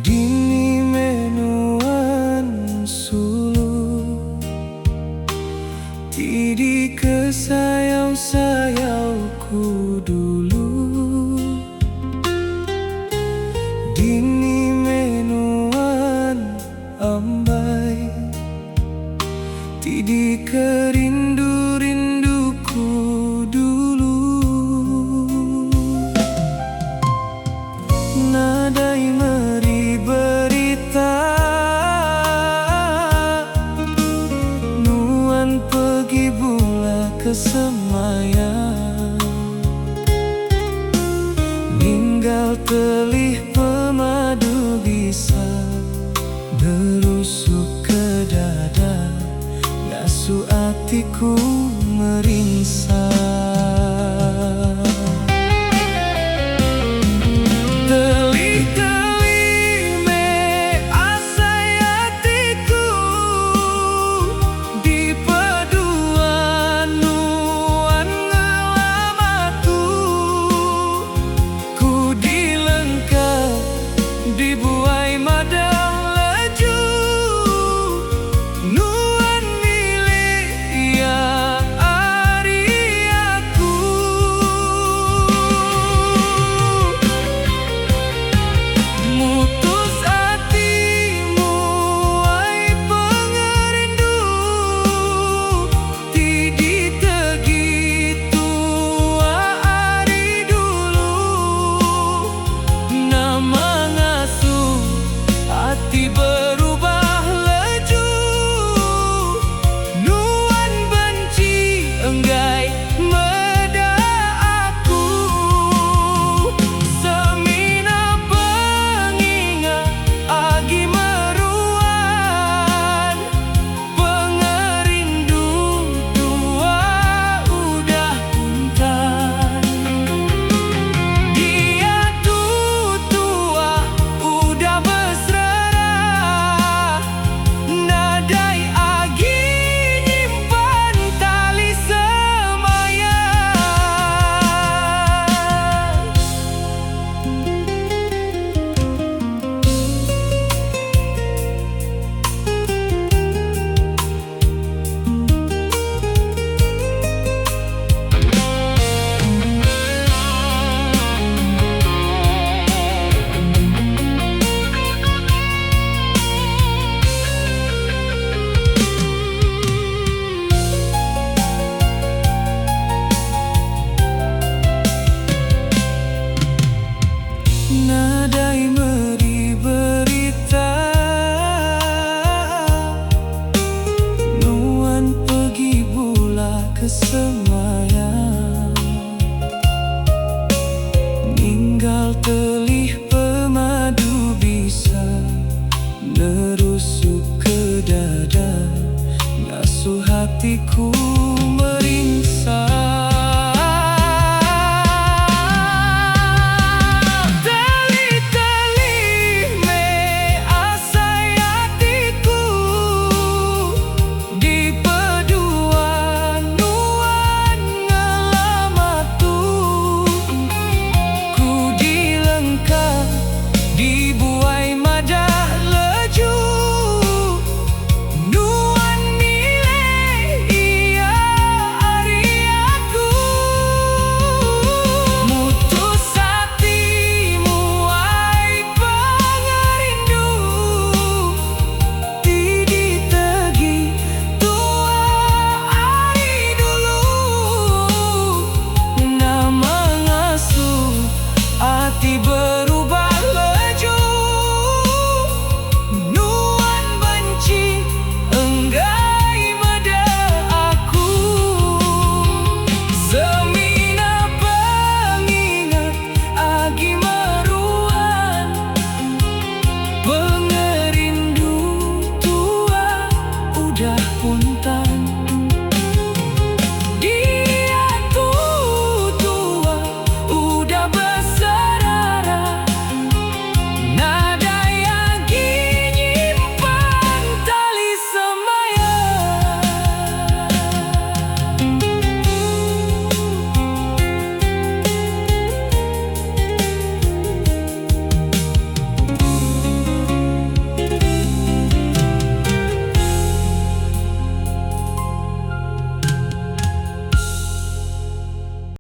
Dini menuan sulu Tidi kesayau-sayauku dulu Dini menuan ambai Tidi kerindu-rinduku dulu Nadai meri berita Nuan pergi pula ke semayang Ninggal telih pemadu bisa Berusuk ke dada Ngasuh hatiku meringsang Dibuai madang laju Nuan milik ya ari aku Mutus hatimu ai pengerindu Tidi tegitu ari dulu Nama hati berubah laju Nuan benci enggai meda aku Semina pengingat agi meruan Pengerindu tua udah puntan Dia tua udah Nadai agi nyimpan tali semayang Nadai meri berita Nuan pergi pula ke semayang Ninggal telih pemadu bisa Nerusuk ke dada Ngasuh hatiku meringsang Dibuai madah laju Nuan milik ia ari aku Mutus hatimu ai pengerindu Tidi tegi tua ari dulu Nama ngasuh hati